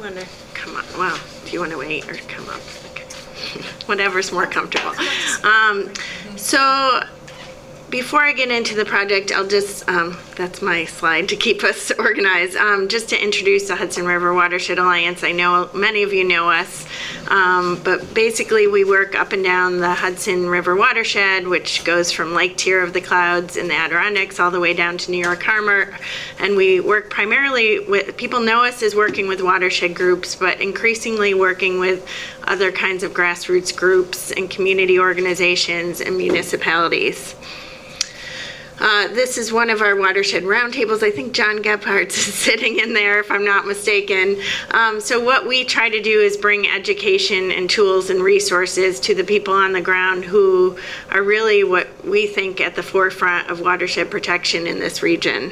want to come up? Well, do you want to wait or come up? Okay. Whatever's more comfortable. So before I get into the project, I'll just, that's my slide to keep us organized, just to introduce the Hudson River Watershed Alliance. I know many of you know us, but basically we work up and down the Hudson River watershed, which goes from Lake Tier of the Clouds in the Adirondacks all the way down to New York Harbor. And we work primarily with, people know us as working with watershed groups, but increasingly working with other kinds of grassroots groups and community organizations and municipalities. This is one of our watershed roundtables. I think John Gephardt's is sitting in there, if I'm not mistaken. So what we try to do is bring education and tools and resources to the people on the ground who are really what we think at the forefront of watershed protection in this region.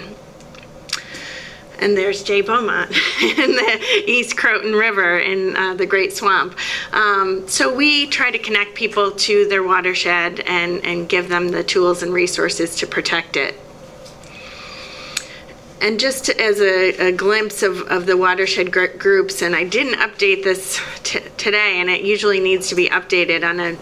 And there's Jay Beaumont in the East Croton River in the Great Swamp. So we try to connect people to their watershed and give them the tools and resources to protect it. And just as a glimpse of the watershed groups, and I didn't update this today, and it usually needs to be updated on a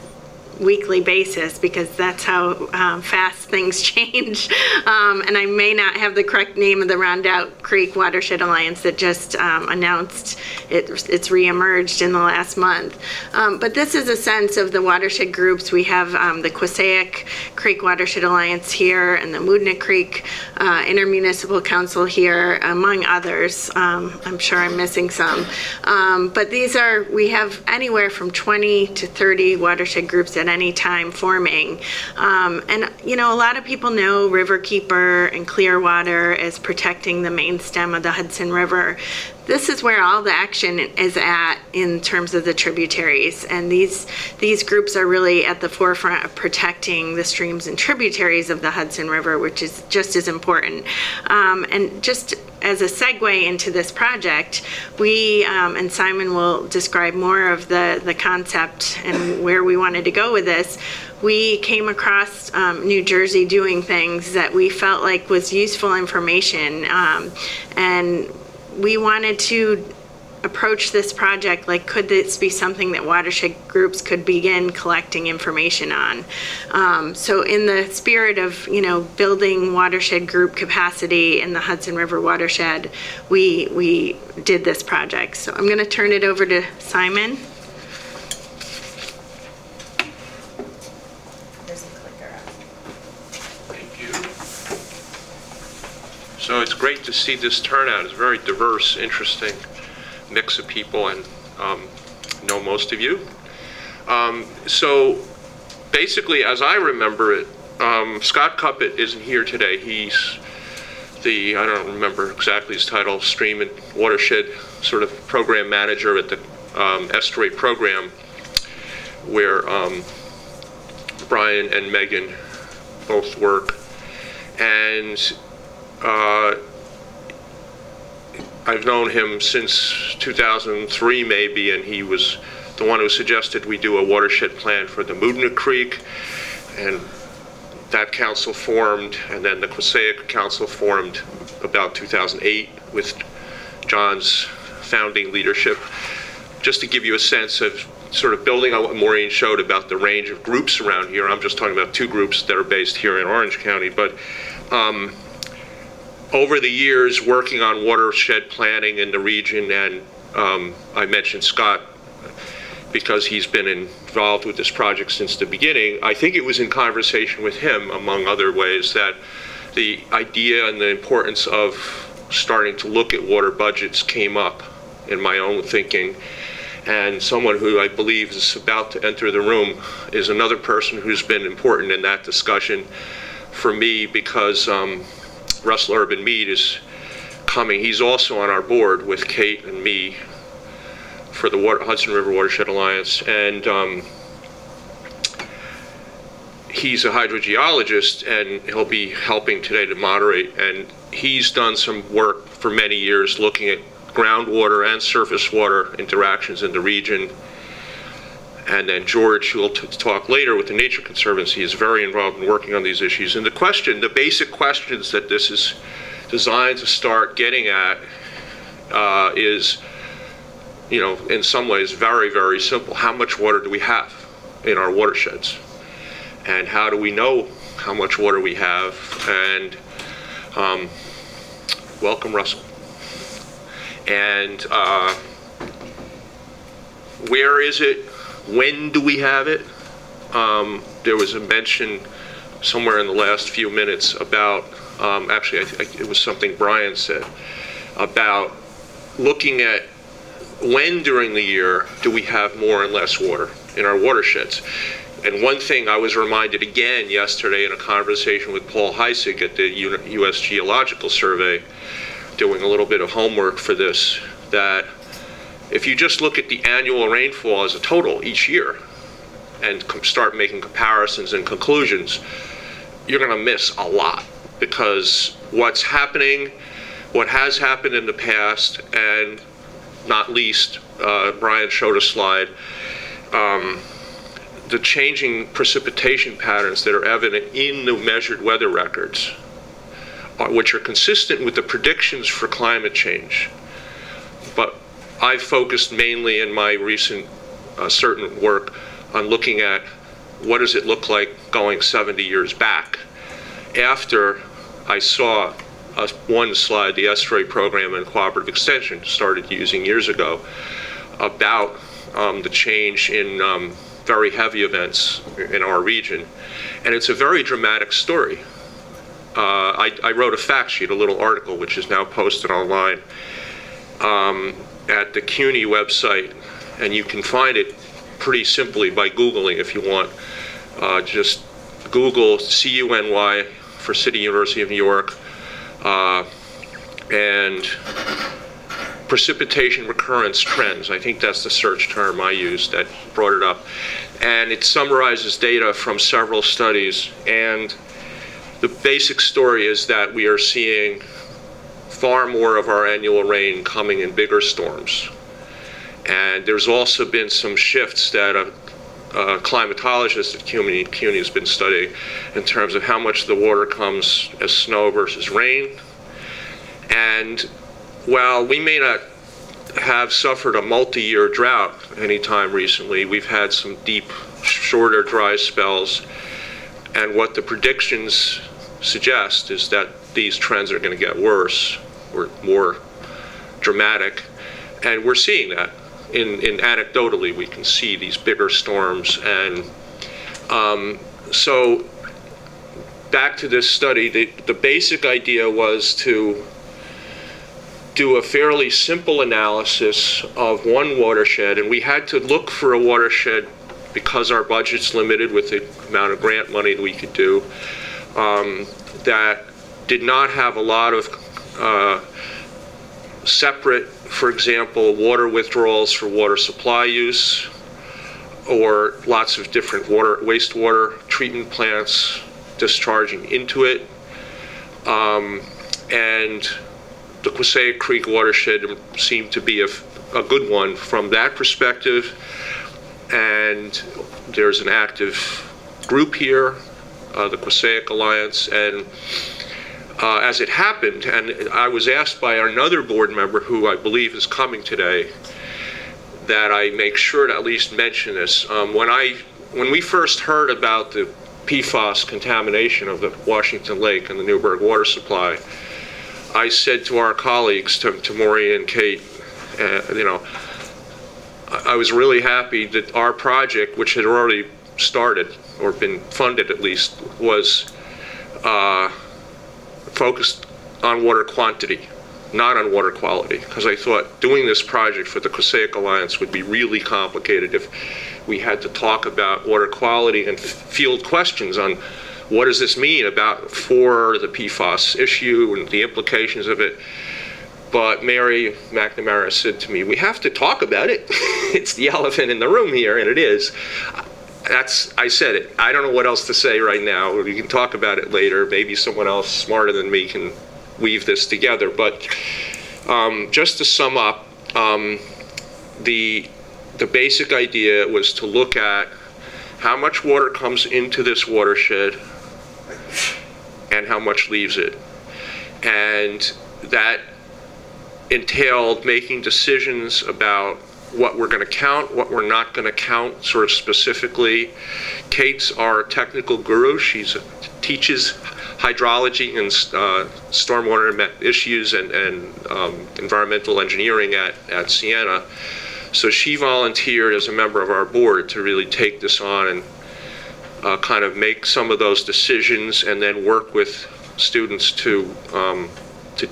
weekly basis because that's how fast things change. And I may not have the correct name of the Rondout Creek Watershed Alliance that just announced it's reemerged in the last month. But this is a sense of the watershed groups. We have the Quassaick Creek Watershed Alliance here and the Moodna Creek Intermunicipal Council here, among others. I'm sure I'm missing some. But these are, we have anywhere from 20 to 30 watershed groups at any time forming. And you know, a lot of people know Riverkeeper and Clearwater as protecting the main stem of the Hudson River. This is where all the action is at in terms of the tributaries, and these groups are really at the forefront of protecting the streams and tributaries of the Hudson River, which is just as important. And just as a segue into this project, we, and Simon will describe more of the concept and where we wanted to go with this, we came across New Jersey doing things that we felt like was useful information, and we wanted to approach this project like, could this be something that watershed groups could begin collecting information on? So in the spirit of, you know, building watershed group capacity in the Hudson River watershed, we did this project. So I'm going to turn it over to Simon. There's a clicker. Thank you. So it's great to see this turnout. It's a very diverse, interesting mix of people, and know most of you. So basically, as I remember it, Scott Cuppett isn't here today. He's the, I don't remember exactly his title, Stream and Watershed sort of program manager at the Asteroid program, where Brian and Megan both work. And I've known him since 2003 maybe, and he was the one who suggested we do a watershed plan for the Moodna Creek, and that council formed, and then the Quassaick Council formed about 2008 with John's founding leadership. Just to give you a sense of sort of building on what Maureen showed about the range of groups around here, I'm just talking about 2 groups that are based here in Orange County, but over the years working on watershed planning in the region, and I mentioned Scott because he's been involved with this project since the beginning, I think it was in conversation with him, among other ways, that the idea and the importance of starting to look at water budgets came up in my own thinking. And someone who I believe is about to enter the room is another person who's been important in that discussion for me, because Russell Urban Mead is coming. He's also on our board with Kate and me for the Hudson River Watershed Alliance, and he's a hydrogeologist, and he'll be helping today to moderate. And he's done some work for many years looking at groundwater and surface water interactions in the region. And then George, who will talk later with the Nature Conservancy, is very involved in working on these issues. And the basic questions that this is designed to start getting at is you know, in some ways very, very simple. How much water do we have in our watersheds? And how do we know how much water we have? And welcome, Russell. And where is it? When do we have it? There was a mention somewhere in the last few minutes about, actually I think it was something Brian said, about looking at when during the year do we have more and less water in our watersheds. And one thing I was reminded again yesterday in a conversation with Paul Heisig at the U.S. Geological Survey, doing a little bit of homework for this, that if you just look at the annual rainfall as a total each year and start making comparisons and conclusions, you're going to miss a lot, because what's happening, what has happened in the past, and not least, Brian showed a slide, the changing precipitation patterns that are evident in the measured weather records, which are consistent with the predictions for climate change. But I've focused mainly in my recent certain work on looking at what does it look like going 70 years back, after I saw one slide the Asteroid program and Cooperative Extension started using years ago about the change in very heavy events in our region. And it's a very dramatic story. I wrote a fact sheet, a little article, which is now posted online at the CUNY website, and you can find it pretty simply by Googling if you want. Just Google CUNY for City University of New York, and precipitation recurrence trends. I think that's the search term I used that brought it up. And it summarizes data from several studies. And the basic story is that we are seeing far more of our annual rain coming in bigger storms. And there's also been some shifts that a climatologist at CUNY has been studying in terms of how much the water comes as snow versus rain. And while we may not have suffered a multi-year drought anytime recently, we've had some deep, shorter dry spells. And what the predictions suggest is that these trends are going to get worse or more dramatic. And we're seeing that. In anecdotally, we can see these bigger storms. And so back to this study, the basic idea was to do a fairly simple analysis of one watershed, and we had to look for a watershed because our budget's limited with the amount of grant money that we could do, that did not have a lot of separate, for example, water withdrawals for water supply use, or lots of different wastewater treatment plants discharging into it. And the Quassaick Creek watershed seemed to be a good one from that perspective. And there's an active group here, the Quassaick Alliance, and as it happened, and I was asked by another board member who I believe is coming today, that I make sure to at least mention this. When we first heard about the Faust contamination of the Washington Lake and the Newburgh water supply, I said to our colleagues, to Maureen and Kate, you know, I was really happy that our project, which had already started, or been funded at least, was focused on water quantity, not on water quality, because I thought doing this project for the Quassaick Alliance would be really complicated if we had to talk about water quality and field questions on what does this mean for the PFAS issue and the implications of it. But Mary McNamara said to me, we have to talk about it. It's the elephant in the room here, and it is. I said it. I don't know what else to say right now. We can talk about it later. Maybe someone else smarter than me can weave this together. But just to sum up, the basic idea was to look at how much water comes into this watershed and how much leaves it. And that entailed making decisions about what we're going to count, what we're not going to count, sort of specifically. Kate's our technical guru. She teaches hydrology and stormwater issues and environmental engineering at Siena. So she volunteered as a member of our board to really take this on and kind of make some of those decisions and then work with students to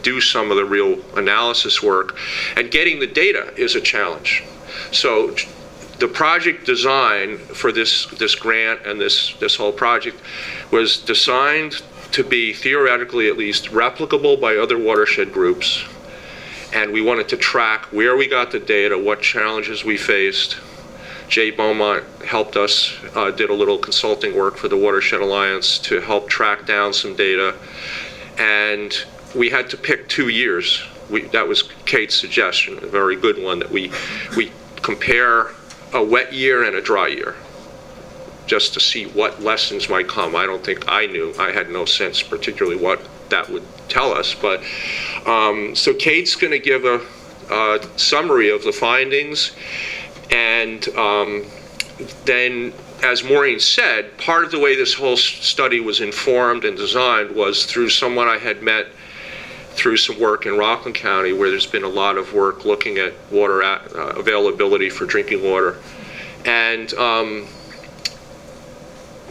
do some of the real analysis work. And getting the data is a challenge. So the project design for this grant and this whole project was designed to be, theoretically at least, replicable by other watershed groups. And we wanted to track where we got the data, what challenges we faced. Jay Beaumont helped us, did a little consulting work for the Watershed Alliance to help track down some data. And we had to pick 2 years. That was Kate's suggestion, a very good one, that we compare a wet year and a dry year, just to see what lessons might come. I don't think I knew. I had no sense particularly what that would tell us. But so Kate's going to give a summary of the findings. And then, as Maureen said, part of the way this whole study was informed and designed was through someone I had met through some work in Rockland County, where there's been a lot of work looking at water availability for drinking water. And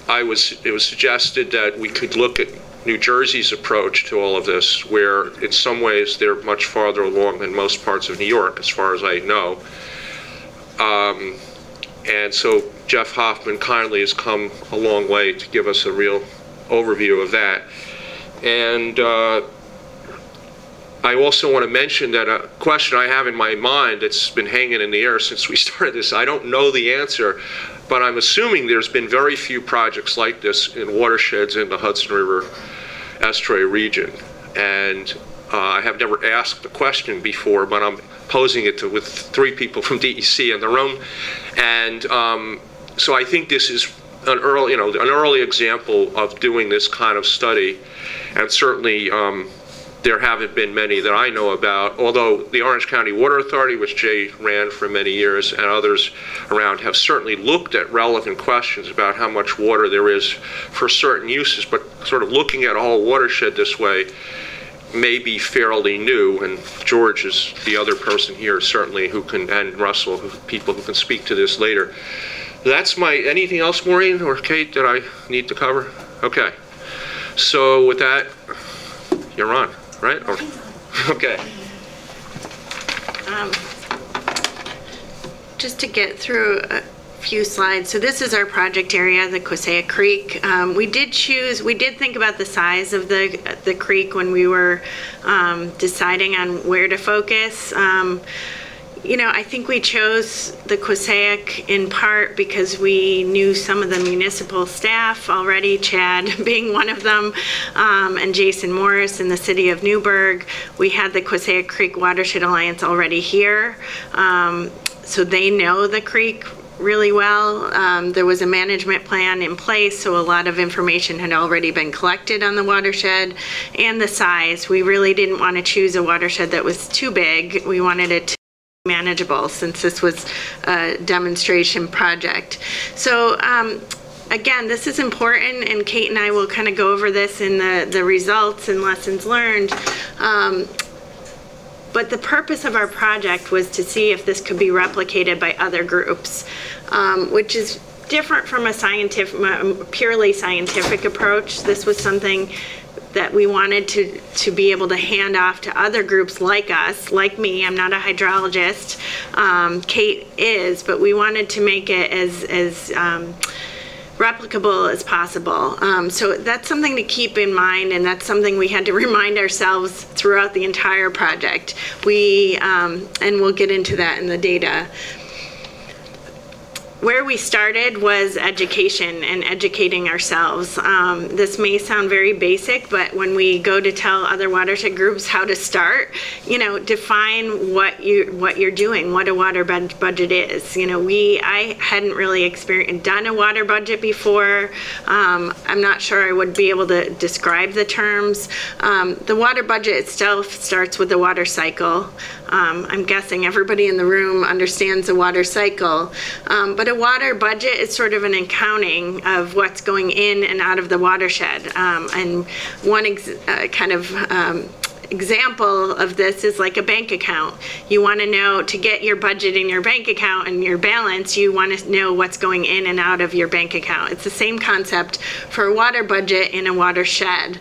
it was suggested that we could look at New Jersey's approach to all of this, where in some ways they're much farther along than most parts of New York, as far as I know. And so Jeff Hoffman kindly has come a long way to give us a real overview of that. And I also want to mention that a question I have in my mind that's been hanging in the air since we started this, I don't know the answer, but I'm assuming there's been very few projects like this in watersheds in the Hudson River Asteroid region. And I have never asked the question before, but I'm posing it with 3 people from DEC in the room. And so I think this is an early example of doing this kind of study. And certainly there haven't been many that I know about, although the Orange County Water Authority, which Jay ran for many years, and others around have certainly looked at relevant questions about how much water there is for certain uses, but sort of looking at a whole watershed this way may be fairly new, and George is the other person here certainly who can, and Russell, people who can speak to this later. That's anything else, Maureen or Kate, that I need to cover? Okay. So with that, you're on, right? Or, okay. Just to get through a few slides. So this is our project area, the Quassaick Creek. We did think about the size of the creek when we were deciding on where to focus. You know, I think we chose the Quassaick in part because we knew some of the municipal staff already, Chad being one of them, and Jason Morris in the city of Newburgh. We had the Quassaick Creek Watershed Alliance already here, so they know the creek really well. There was a management plan in place, so a lot of information had already been collected on the watershed and the size. We really didn't want to choose a watershed that was too big. We wanted it to manageable since this was a demonstration project. So again, this is important, and Kate and I will kind of go over this in the results and lessons learned. But the purpose of our project was to see if this could be replicated by other groups, which is different from a purely scientific approach. This was something that we wanted to be able to hand off to other groups like us, like me. I'm not a hydrologist. Kate is, but we wanted to make it as replicable as possible. So that's something to keep in mind, and that's something we had to remind ourselves throughout the entire project. And we'll get into that in the data. where we started was education and educating ourselves. This may sound very basic, but when we go to tell other watershed groups how to start, define what you're doing, what a water budget is. I hadn't really done a water budget before. I'm not sure I would be able to describe the terms. The water budget itself starts with the water cycle. I'm guessing everybody in the room understands the water cycle, but a water budget is sort of an accounting of what's going in and out of the watershed. And one example of this is like a bank account. You want to know, to get your budget in your bank account and your balance, you want to know what's going in and out of your bank account. It's the same concept for a water budget in a watershed.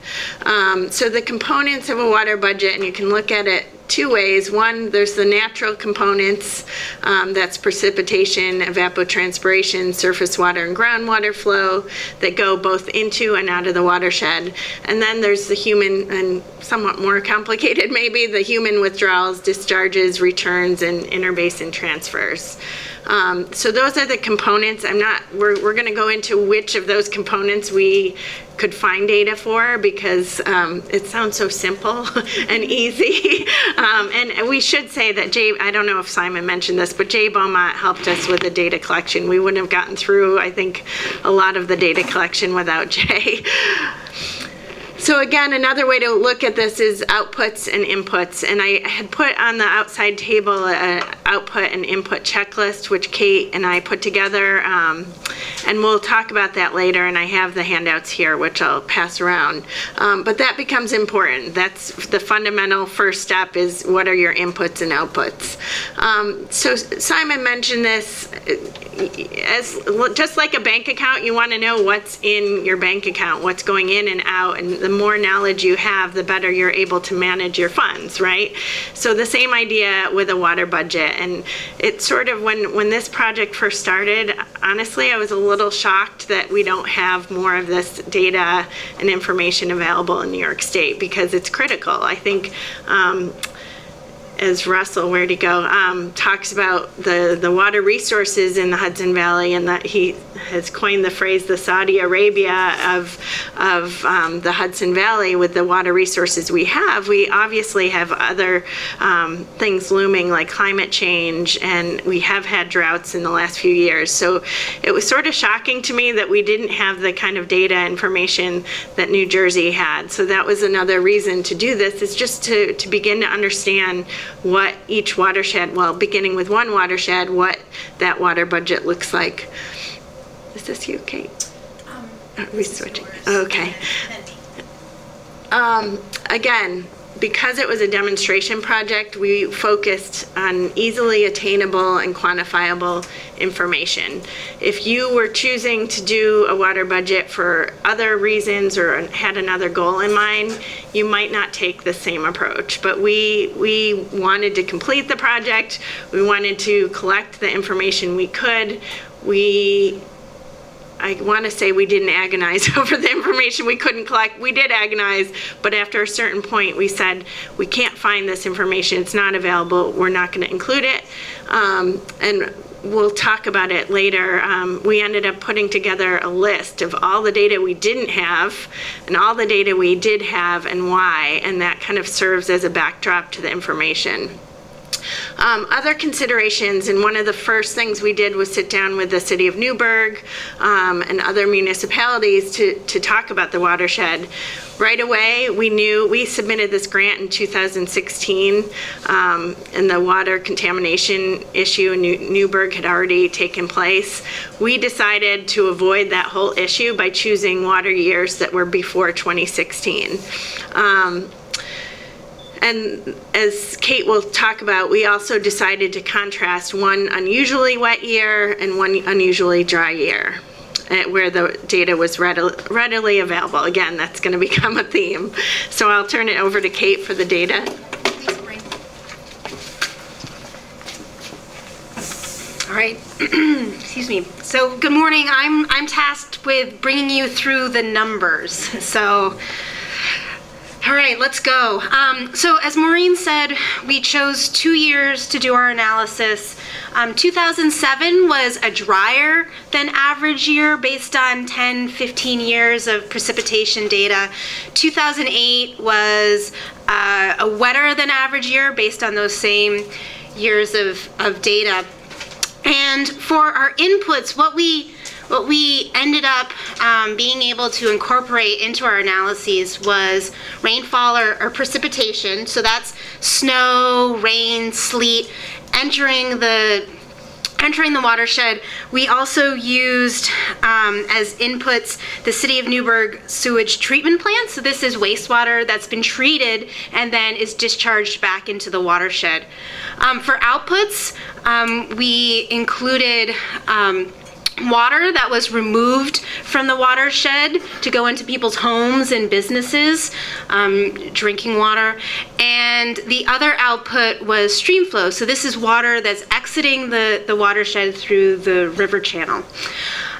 So the components of a water budget, and you can look at it two ways. One, there's the natural components, that's precipitation, evapotranspiration, surface water and groundwater flow that go both into and out of the watershed. And then there's the human, and somewhat more complicated maybe, the human withdrawals, discharges, returns, and interbasin transfers. So those are the components. We're going to go into which of those components we could find data for, because it sounds so simple and easy. And we should say that I don't know if Simon mentioned this, but Jay Beaumont helped us with the data collection. We wouldn't have gotten through, I think, a lot of the data collection without Jay. So again, another way to look at this is outputs and inputs. And I had put on the outside table an output and input checklist, which Kate and I put together. And we'll talk about that later. And I have the handouts here, which I'll pass around. But that becomes important. That's the fundamental first step, is what are your inputs and outputs. So Simon mentioned this. Just like a bank account, you want to know what's in your bank account, what's going in and out, and the more knowledge you have, the better you're able to manage your funds, right? So the same idea with a water budget. And it's sort of, when this project first started, honestly, I was a little shocked that we don't have more of this data and information available in New York State, because it's critical. I think as Russell, where'd he go, talks about the water resources in the Hudson Valley, and that he has coined the phrase the Saudi Arabia of the Hudson Valley. With the water resources we obviously have other things looming, like climate change, and we have had droughts in the last few years. So it was sort of shocking to me that we didn't have the kind of data information that New Jersey had. So that was another reason to do this, is just to begin to understand what each watershed, well, beginning with one watershed, what that water budget looks like. Is this you, Kate? Are we switching? Okay. Again, because it was a demonstration project, we focused on easily attainable and quantifiable information. If you were choosing to do a water budget for other reasons or had another goal in mind, you might not take the same approach. But we wanted to complete the project. We wanted to collect the information we could. I want to say we didn't agonize over the information we couldn't collect. We did agonize, but after a certain point we said, we can't find this information, it's not available, we're not going to include it. And we'll talk about it later. We ended up putting together a list of all the data we didn't have and all the data we did have and why, and that kind of serves as a backdrop to the information. Other considerations, and one of the first things we did was sit down with the city of Newburgh and other municipalities to talk about the watershed. Right away, we submitted this grant in 2016, and the water contamination issue in Newburgh had already taken place. We decided to avoid that whole issue by choosing water years that were before 2016. And as Kate will talk about, we also decided to contrast one unusually wet year and one unusually dry year, where the data was readily available. Again, that's going to become a theme. So I'll turn it over to Kate for the data. Thanks, Maureen. All right. Excuse me. So good morning. I'm tasked with bringing you through the numbers. So. All right, let's go. So as Maureen said, we chose 2 years to do our analysis. 2007 was a drier than average year based on 10, 15 years of precipitation data. 2008 was a wetter than average year based on those same years of data. And for our inputs, what we ended up being able to incorporate into our analyses was rainfall or precipitation. So that's snow, rain, sleet entering the watershed. We also used as inputs the City of Newburgh sewage treatment plant. So this is wastewater that's been treated and then is discharged back into the watershed. For outputs, we included water that was removed from the watershed to go into people's homes and businesses, drinking water. And the other output was stream flow. So this is water that's exiting the watershed through the river channel.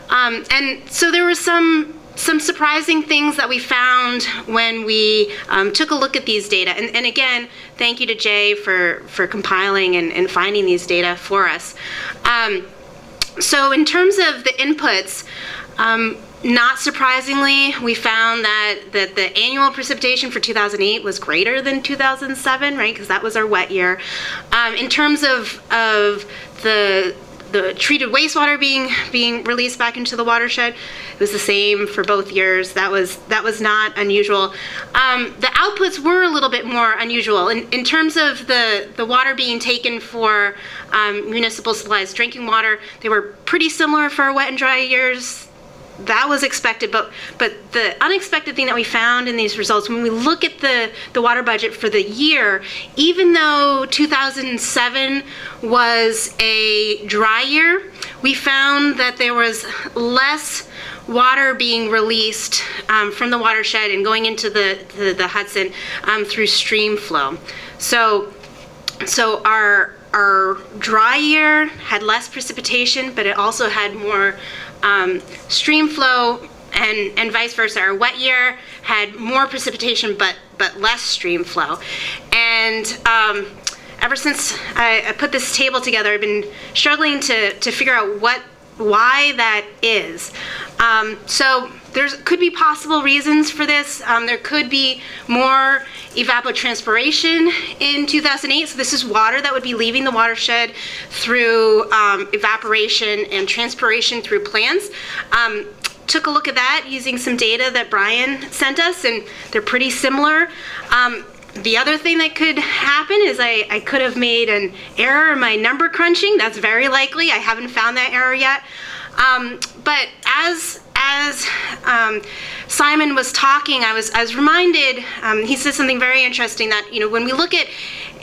And so there were some surprising things that we found when we took a look at these data. And again, thank you to Jay for compiling and finding these data for us. So in terms of the inputs, not surprisingly, we found that the annual precipitation for 2008 was greater than 2007, right? Because that was our wet year. In terms of the treated wastewater being released back into the watershed, it was the same for both years. That was not unusual. The outputs were a little bit more unusual. In terms of the water being taken for municipal supplies drinking water, they were pretty similar for our wet and dry years. That was expected, but the unexpected thing that we found in these results, when we look at the water budget for the year, even though 2007 was a dry year, we found that there was less water being released from the watershed and going into the Hudson through stream flow. So our dry year had less precipitation, but it also had more stream flow, and vice versa. Our wet year had more precipitation but less stream flow. And ever since I put this table together, I've been struggling to figure out why that is. So there could be possible reasons for this. There could be more evapotranspiration in 2008. So this is water that would be leaving the watershed through evaporation and transpiration through plants. Took a look at that using some data that Brian sent us, and they're pretty similar. The other thing that could happen is I could have made an error in my number crunching. That's very likely. I haven't found that error yet. But as Simon was talking, I was reminded, he said something very interesting, that when we look at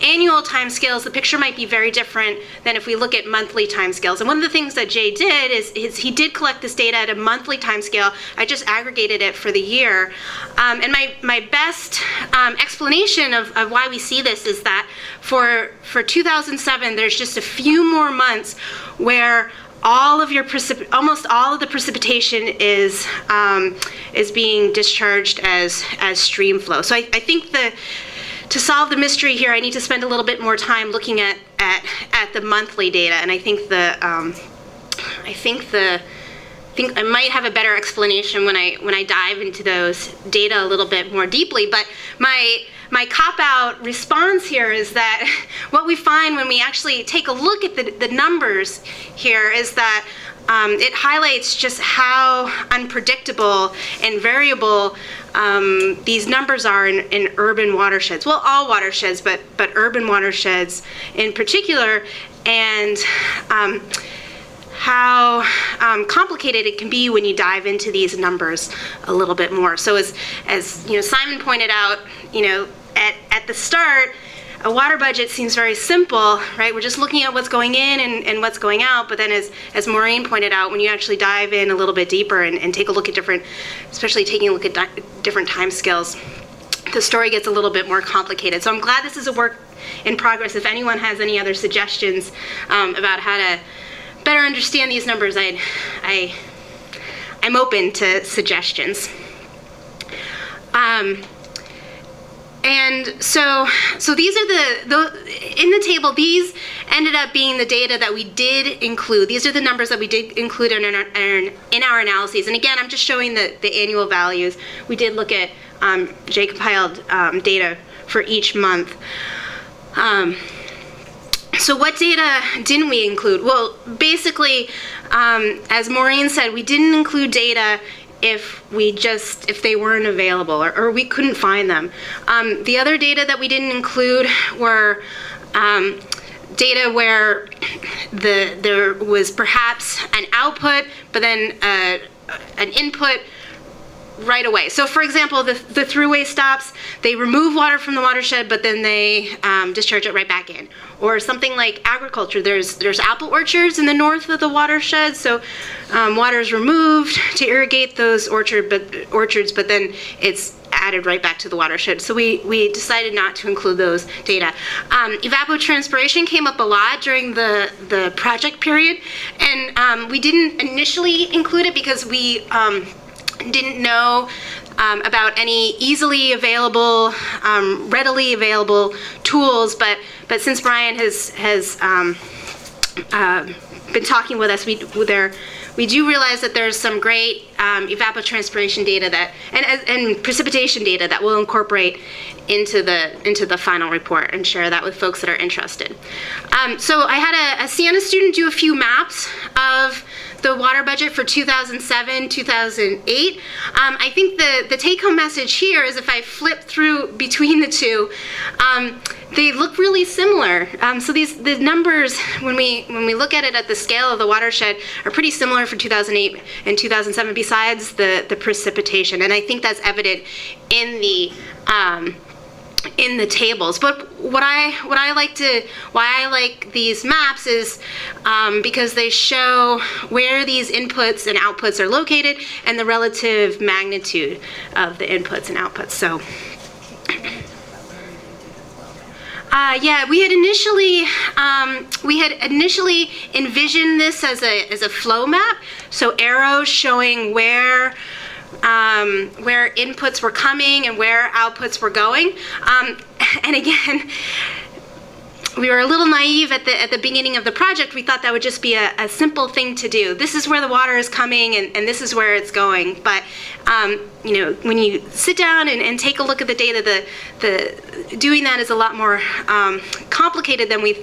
annual timescales, the picture might be very different than if we look at monthly timescales. And one of the things that Jay did is he did collect this data at a monthly timescale. I just aggregated it for the year. And my best explanation of why we see this is that for 2007, there's just a few more months where almost all of the precipitation is being discharged as stream flow. So I think to solve the mystery here, I need to spend a little bit more time looking at the monthly data, and I think I might have a better explanation when I dive into those data a little bit more deeply. But my cop-out response here is that what we find when we actually take a look at the numbers here is that it highlights just how unpredictable and variable these numbers are in urban watersheds. Well, all watersheds, but urban watersheds in particular, and how complicated it can be when you dive into these numbers a little bit more. So as Simon pointed out, at the start, a water budget seems very simple, right? We're just looking at what's going in and what's going out. But then as Maureen pointed out, when you actually dive in a little bit deeper and take a look at especially taking a look at different time scales, the story gets a little bit more complicated. So I'm glad this is a work in progress. If anyone has any other suggestions about how to better understand these numbers, I'm open to suggestions. And so these are in the table, these ended up being the data that we did include. These are the numbers that we did include in our analyses. And again, I'm just showing the annual values. We did look at J-compiled data for each month. So what data didn't we include? Well, basically, as Maureen said, we didn't include data if they weren't available or we couldn't find them. The other data that we didn't include were data where there was perhaps an output, but then an input right away. So for example, the throughway stops, they remove water from the watershed, but then they discharge it right back in. Or something like agriculture, there's apple orchards in the north of the watershed, so water is removed to irrigate those orchards, but then it's added right back to the watershed. So we decided not to include those data. Evapotranspiration came up a lot during the project period, and we didn't initially include it because we didn't know about any easily available, readily available tools, but since Brian has been talking with us, we do realize that there's some great evapotranspiration data and precipitation data that we'll incorporate into the final report and share that with folks that are interested. So I had a Sienna student do a few maps of the water budget for 2007, 2008. I think the take-home message here is if I flip through between the two, they look really similar. So the numbers, when we look at it at the scale of the watershed, are pretty similar for 2008 and 2007, besides the precipitation. And I think that's evident in the tables. But why I like these maps is because they show where these inputs and outputs are located and the relative magnitude of the inputs and outputs. So yeah, we had initially envisioned this as a flow map, so arrows showing where inputs were coming and where outputs were going. And again, we were a little naive at the beginning of the project. We thought that would just be a simple thing to do. This is where the water is coming and this is where it's going. But you know, when you sit down and take a look at the data, doing that is a lot more complicated than we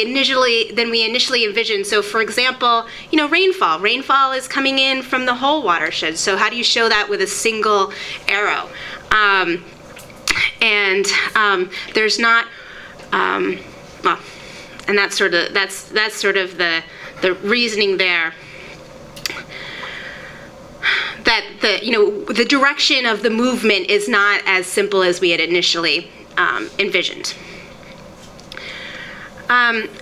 initially envisioned. So for example, you know, rainfall. Rainfall is coming in from the whole watershed. So how do you show that with a single arrow? There's not well, and that's sort of the reasoning there. That the direction of the movement is not as simple as we had initially envisioned.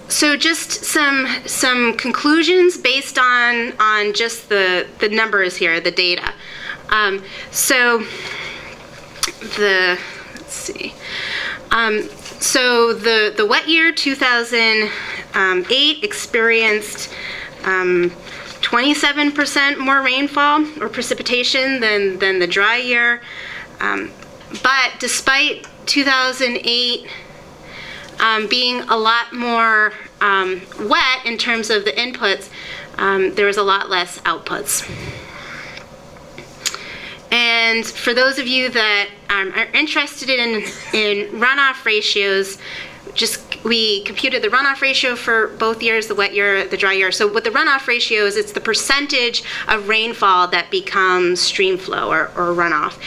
So just some conclusions based on just the numbers here, the data. So the wet year 2008 experienced 27% more rainfall or precipitation than the dry year. But despite 2008 being a lot more wet in terms of the inputs, there was a lot less outputs. And for those of you that are interested in runoff ratios, we computed the runoff ratio for both years, the wet year, the dry year. So what the runoff ratio is, it's the percentage of rainfall that becomes stream flow or runoff.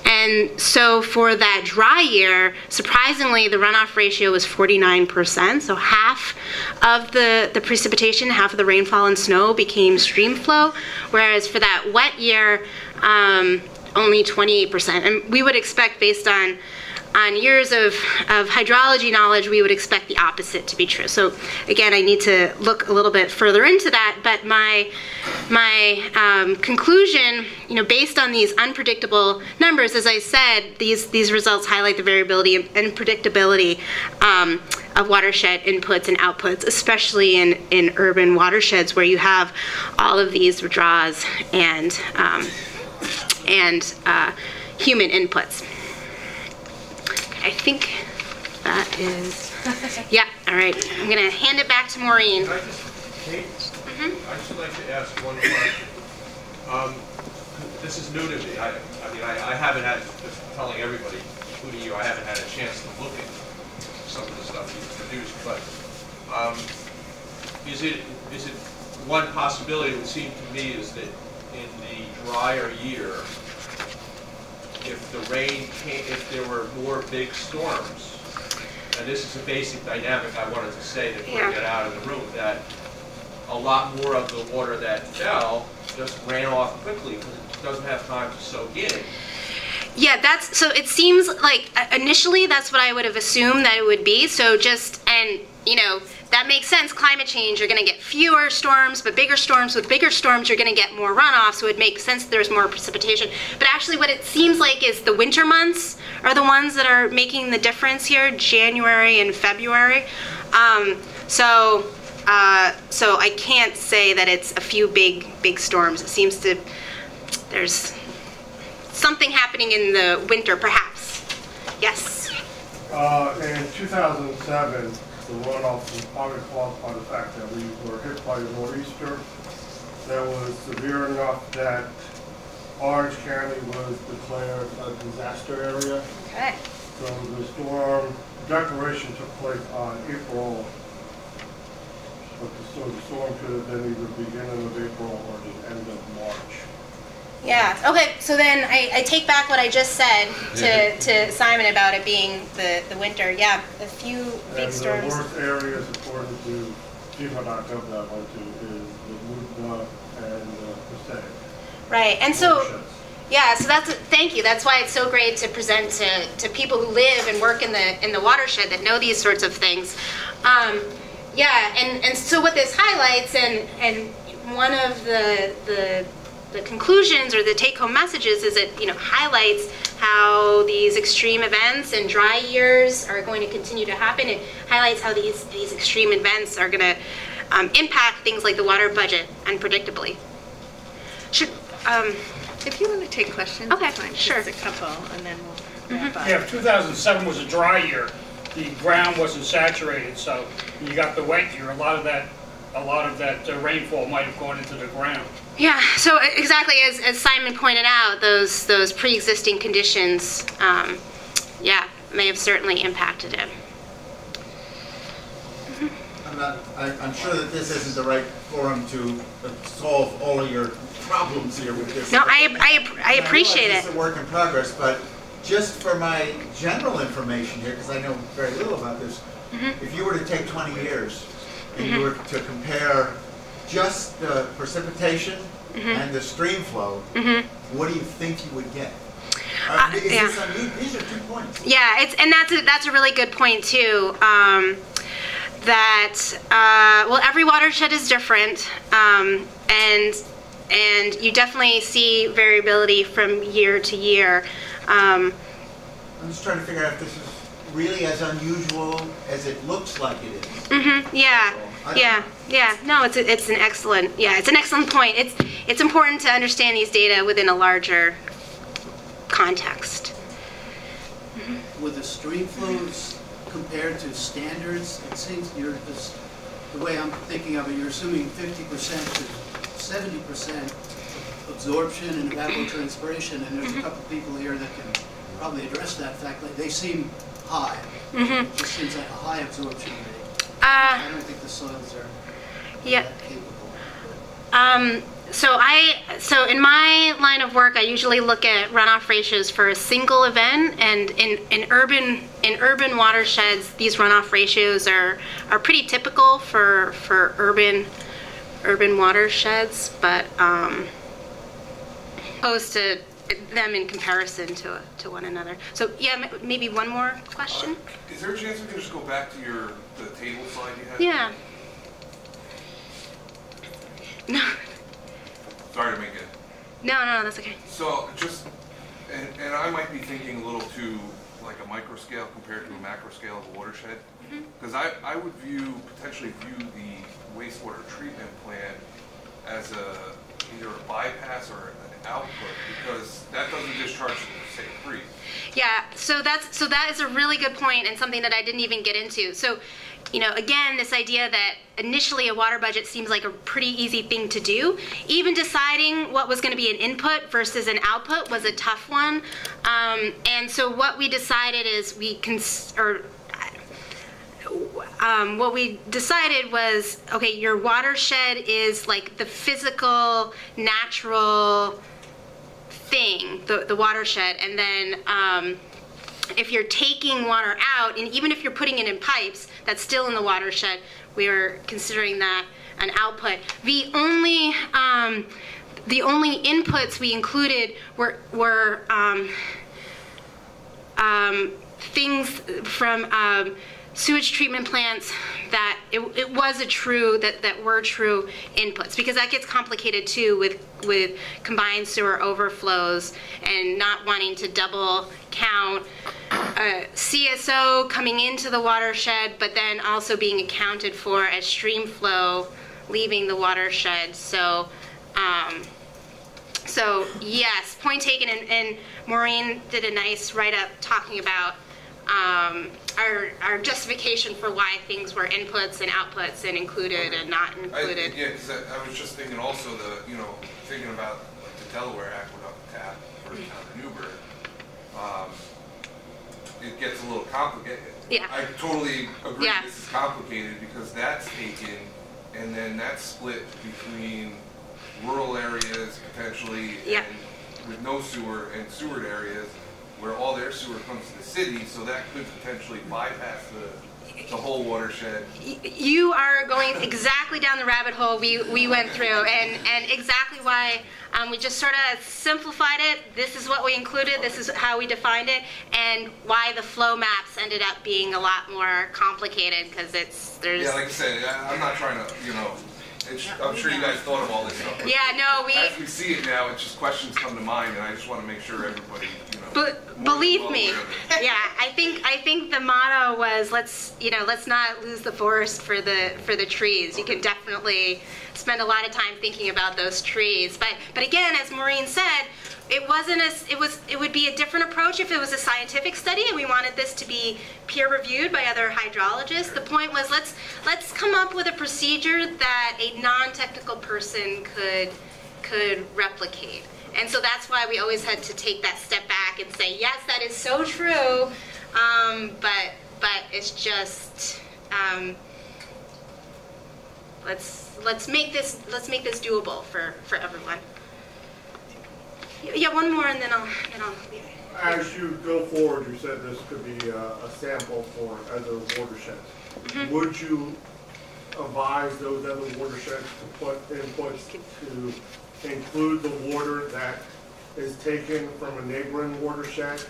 And so for that dry year, surprisingly, the runoff ratio was 49%. So half of the precipitation, half of the rainfall and snow became stream flow, whereas for that wet year, only 28%. And we would expect, based on years of hydrology knowledge, we would expect the opposite to be true. So again, I need to look a little bit further into that, but my conclusion, based on these unpredictable numbers, as I said, these results highlight the variability and predictability of watershed inputs and outputs, especially in urban watersheds where you have all of these withdrawals and human inputs. I think that is, yeah. All right, I'm going to hand it back to Maureen. Can I just, Kate? I'd just like to ask one question. This is new to me. I mean, I haven't had, just telling everybody, including you, I haven't had a chance to look at some of the stuff you've produced, but is it one possibility, it would seem to me, is that in the drier year, if the rain came, if there were more big storms, and this is a basic dynamic I wanted to say to bring it out of the room, that a lot more of the water that fell just ran off quickly because it doesn't have time to soak in. Yeah, so it seems like initially that's what I would have assumed that it would be. So and you know, that makes sense. Climate change, you're going to get fewer storms, but bigger storms. With bigger storms, you're going to get more runoff, so it makes sense there's more precipitation. But actually what it seems like is the winter months are the ones that are making the difference here, January and February. So I can't say that it's a few big storms. It seems there's something happening in the winter, perhaps. Yes? In 2007, the runoff was probably caused by the fact that we were hit by a nor'easter that was severe enough that Orange County was declared a disaster area. Okay. So the storm declaration took place on April, so the storm could have been either beginning of April or the end of March. Yeah, okay, so then I take back what I just said to Simon about it being the winter. Yeah, a few big storms. And the worst areas, according to FEMA.gov, that I went to, is the Lubna and Quassaick. Right, and so, yeah, so thank you. That's why it's so great to present to people who live and work in the watershed that know these sorts of things. Yeah, and so what this highlights, and one of the conclusions or the take-home messages is it highlights how these extreme events and dry years are going to continue to happen. It highlights how these extreme events are going to impact things like the water budget unpredictably. If you want to take questions, okay, fine. Sure. Just a couple, and then we'll wrap up. Yeah, 2007 was a dry year. The ground wasn't saturated, so when you got the wet year, a lot of that rainfall might have gone into the ground. Yeah, so exactly as Simon pointed out, those pre-existing conditions, yeah, may have certainly impacted it. I'm sure that this isn't the right forum to solve all of your problems here with this. No, I appreciate it. It's a work in progress, but just for my general information here, because I know very little about this, if you were to take 20 years and you were to compare just the precipitation and the stream flow, what do you think you would get? These are 2 points. Yeah, that's a really good point too. Well, every watershed is different, and you definitely see variability from year to year. I'm just trying to figure out if this is really as unusual as it looks like it is. Yeah. No, it's an excellent point. It's important to understand these data within a larger context. With the stream flows compared to standards, it seems the way I'm thinking of it, you're assuming 50% to 70% absorption and evapotranspiration, and there's a couple people here that can probably address that fact. Like, they seem high. It just seems like a high absorption rate. I don't think the soils are that capable. So in my line of work, I usually look at runoff ratios for a single event, and in urban watersheds, these runoff ratios are pretty typical for urban watersheds, but opposed to them in comparison to one another. So yeah, maybe one more question. Is there a chance we can just go back to the table slide you had? Yeah. No. Sorry to make it. No, that's okay. So just, and I might be thinking a little too like a micro scale compared to a macro scale of a watershed, because I would potentially view the wastewater treatment plant as either a bypass or an output, because that doesn't discharge to the same creek. Yeah, so that is a really good point and something that I didn't even get into. So you know, again, this idea that initially a water budget seems like a pretty easy thing to do. Even deciding what was going to be an input versus an output was a tough one. And so what we decided is what we decided was, okay, your watershed is like the physical, natural thing, the watershed, and then if you're taking water out, and even if you're putting it in pipes, that's still in the watershed, we were considering that an output. The only inputs we included were things from sewage treatment plants that it was that were true inputs, because that gets complicated too with combined sewer overflows and not wanting to double count CSO coming into the watershed, but then also being accounted for as stream flow leaving the watershed. So yes, point taken, and Maureen did a nice write-up talking about our justification for why things were inputs and outputs and included and not included. Yeah, because I was just thinking also thinking about like the Delaware Aqueduct tap for the town of Newburgh. It gets a little complicated. Yeah. I totally agree. Yeah. This is complicated because that's taken and then that's split between rural areas potentially, yeah, and with no sewer, and sewered areas where all their sewer comes to the city, so that could potentially bypass the whole watershed. You are going exactly down the rabbit hole we went through, and exactly why we just sort of simplified it. This is what we included, this is how we defined it, and why the flow maps ended up being a lot more complicated, because there's... Yeah, like I said, I'm not trying to, I'm sure you guys thought of all this stuff. Yeah, no, as we see it now, it's just questions come to mind, and I just want to make sure everybody, But believe me, yeah, I think the motto was let's not lose the forest for the trees. You can definitely spend a lot of time thinking about those trees. But again, as Maureen said, it would be a different approach if it was a scientific study and we wanted this to be peer reviewed by other hydrologists. The point was let's come up with a procedure that a non-technical person could replicate. And so that's why we always had to take that step back and say, yes, that is so true, but it's just let's make this doable for everyone. Yeah, one more, and then I'll leave it. As you go forward, you said this could be a sample for other watersheds. Mm-hmm. Would you advise those other watersheds to put inputs to include the water that is taken from a neighboring watershed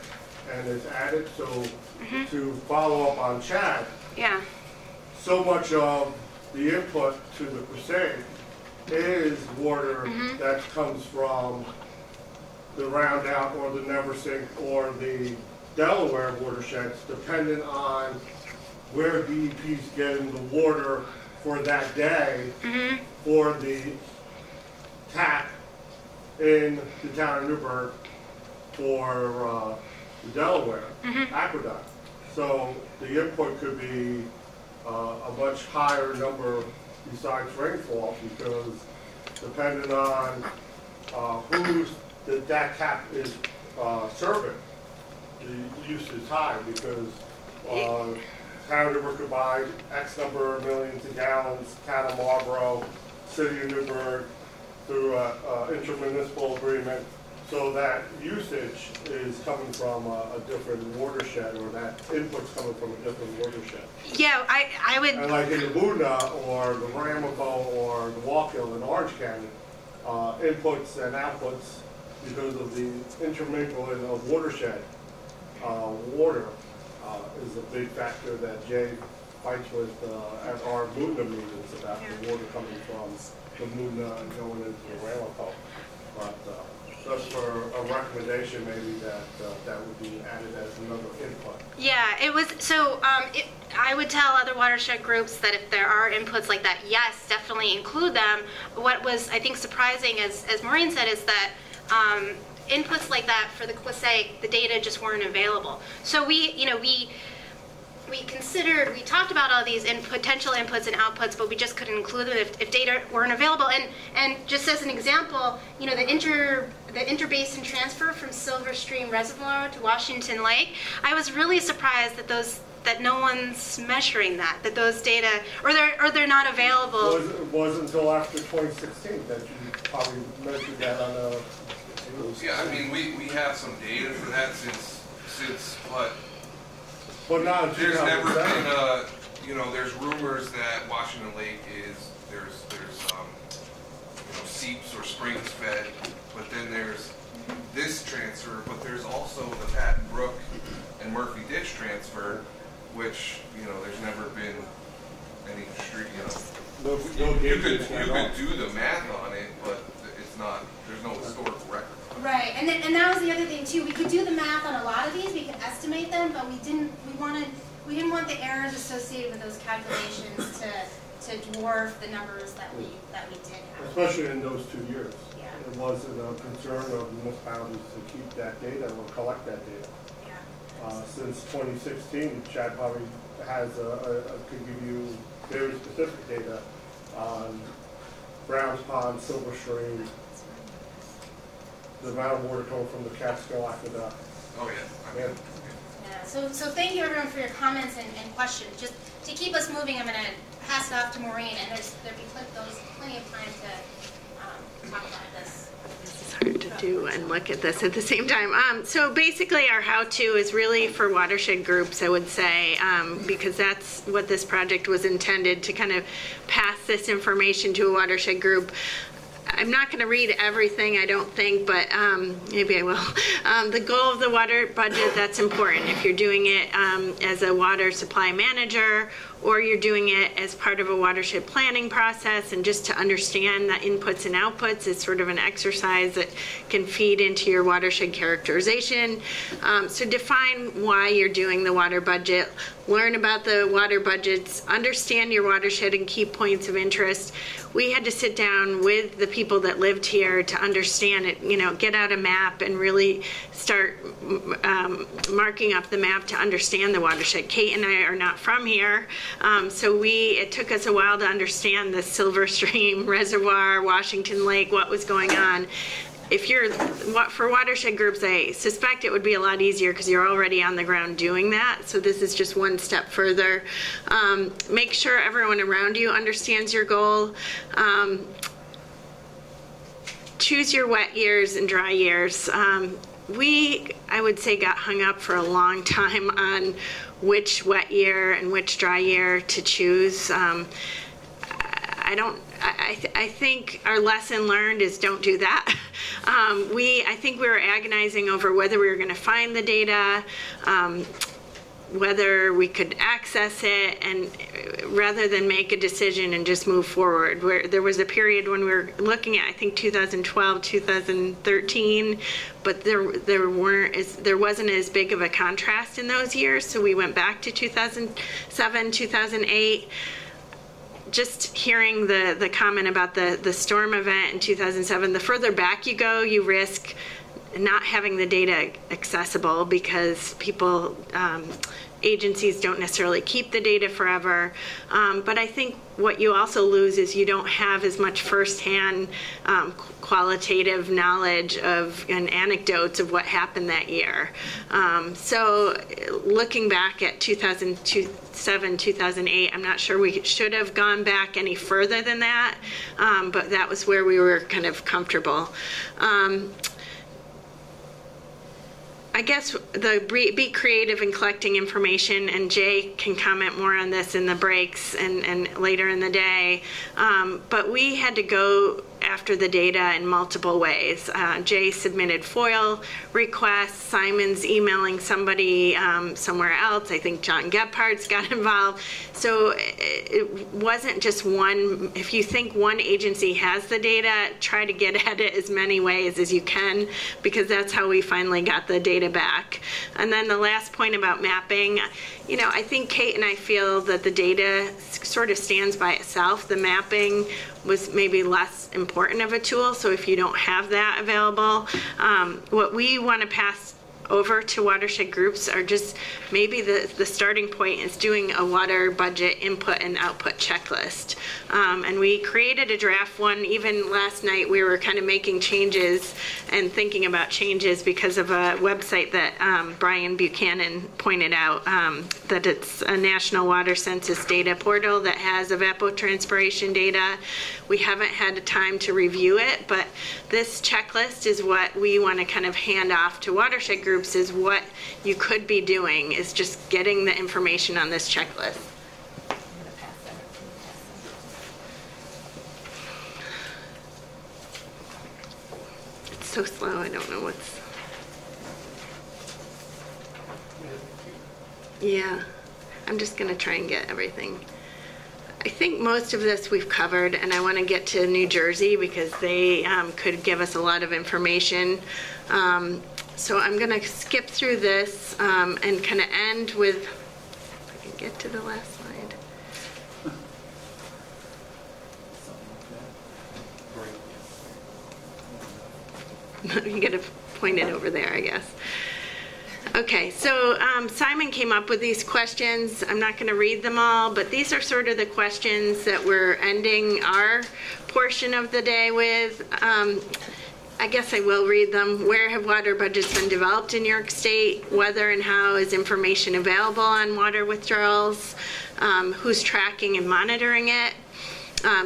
and is added? So mm-hmm. to follow up on Chad, yeah, so much of the input to the Quassaick is water mm-hmm. that comes from the Round Out or the Neversink or the Delaware watersheds, depending on where DEP's getting the water for that day mm-hmm. for the tap in the town of Newburgh for the Delaware mm-hmm. aqueduct. So the input could be a much higher number besides rainfall, because depending on who's that tap is serving, the use is high, because town of Newburgh could buy X number of millions of gallons, town of Marlboro, city of Newburgh, through an intermunicipal agreement, so that usage is coming from a different watershed, or that input's coming from a different watershed. Yeah, I would... And like in the Moona, or the Ramapo, or the Wallkill in Orange County, inputs and outputs, because of the intermingling of watershed water, is a big factor that Jay fights with at our Moona meetings about the water coming from the Moona and going into the Ramapo. But just for a recommendation, maybe that would be added as another input. Yeah, it was, so I would tell other watershed groups that if there are inputs like that, yes, definitely include them. What was, I think, surprising, as Maureen said, is that inputs like that for the Quassaick, the data just weren't available. So we we talked about all these potential inputs and outputs, but we just couldn't include them if data weren't available. And just as an example, you know, the interbasin transfer from Silver Stream Reservoir to Washington Lake, I was really surprised that no one's measuring that those data, or they're not available. It wasn't until after 2016 that you probably measured that on a... Yeah, I mean, we have some data for that since but not there's never been you know, there's rumors that Washington Lake there's you know, seeps or springs fed, but then there's this transfer, but there's also the Patton Brook and Murphy Ditch transfer, which, you know, there's never been any street, you know, you could do the math on it, but it's not, there's no historical record. Right, and that was the other thing too. We could do the math on a lot of these, we could estimate them, but we didn't want the errors associated with those calculations to dwarf the numbers that we did have. Especially in those 2 years. Yeah. It wasn't a concern of municipalities to keep that data or collect that data. Yeah. Since 2016, Chad probably has could give you very specific data on Browns Pond, Silver Stream, the amount of water coming from the Catskill Aqueduct. Oh yeah. Yeah. So thank you everyone for your comments and questions. Just to keep us moving, I'm going to pass it off to Maureen, and there'll be plenty of time to talk about this. It's hard to do and look at this at the same time. So basically our how-to is really for watershed groups, I would say, because that's what this project was intended to kind of pass this information to a watershed group. I'm not going to read everything, I don't think, but maybe I will. The goal of the water budget, that's important. If you're doing it as a water supply manager, or you're doing it as part of a watershed planning process, and just to understand the inputs and outputs is sort of an exercise that can feed into your watershed characterization. So define why you're doing the water budget, learn about the water budgets, understand your watershed and key points of interest. We had to sit down with the people that lived here to understand it, you know, get out a map and really start marking up the map to understand the watershed. Kate and I are not from here, so it took us a while to understand the Silver Stream Reservoir, Washington Lake, what was going on. If you're, for watershed groups, I suspect it would be a lot easier because you're already on the ground doing that. So this is just one step further. Make sure everyone around you understands your goal. Choose your wet years and dry years. I would say, got hung up for a long time on which wet year and which dry year to choose. I think our lesson learned is don't do that. I think we were agonizing over whether we were going to find the data, whether we could access it, and rather than make a decision and just move forward. Where there was a period when we were looking at, I think, 2012, 2013, but there wasn't as big of a contrast in those years, so we went back to 2007, 2008. Just hearing the comment about the storm event in 2007, the further back you go, you risk not having the data accessible because agencies don't necessarily keep the data forever. But I think what you also lose is you don't have as much firsthand qualitative knowledge and anecdotes of what happened that year. So looking back at 2007, 2008, I'm not sure we should have gone back any further than that, but that was where we were kind of comfortable. I guess be creative in collecting information, and Jay can comment more on this in the breaks and later in the day, but we had to go after the data in multiple ways. Jay submitted FOIL requests, Simon's emailing somebody somewhere else, I think John Gephardt's got involved. So it wasn't just one. If you think one agency has the data, try to get at it as many ways as you can, because that's how we finally got the data back. And then the last point about mapping, I think Kate and I feel that the data sort of stands by itself. The mapping was maybe less important of a tool, so if you don't have that available, what we want to pass over to Watershed Groups are just, maybe the starting point is doing a water budget input and output checklist. And we created a draft one. Even last night we were kind of making changes and thinking about changes because of a website that Brian Buchanan pointed out, that it's a national water census data portal that has evapotranspiration data. We haven't had time to review it, but this checklist is what we want to kind of hand off to Watershed Groups, is what you could be doing, is just getting the information on this checklist. It's so slow, I don't know what's... Yeah, I'm just going to try and get everything. I think most of this we've covered, and I want to get to New Jersey because they could give us a lot of information. So I'm going to skip through this and kind of end with, if I can get to the last slide. You got to point it over there, I guess. Okay, so Simon came up with these questions. I'm not going to read them all, but these are sort of the questions that we're ending our portion of the day with. I guess I will read them. Where have water budgets been developed in New York State? Whether and how is information available on water withdrawals? Who's tracking and monitoring it?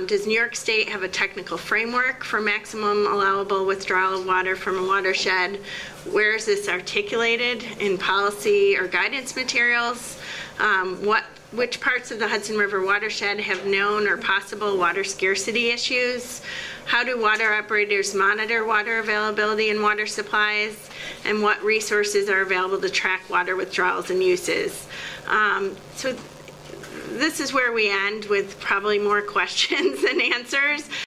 Does New York State have a technical framework for maximum allowable withdrawal of water from a watershed? Where is this articulated in policy or guidance materials? Which parts of the Hudson River watershed have known or possible water scarcity issues? How do water operators monitor water availability and water supplies? And what resources are available to track water withdrawals and uses? So this is where we end, with probably more questions than answers.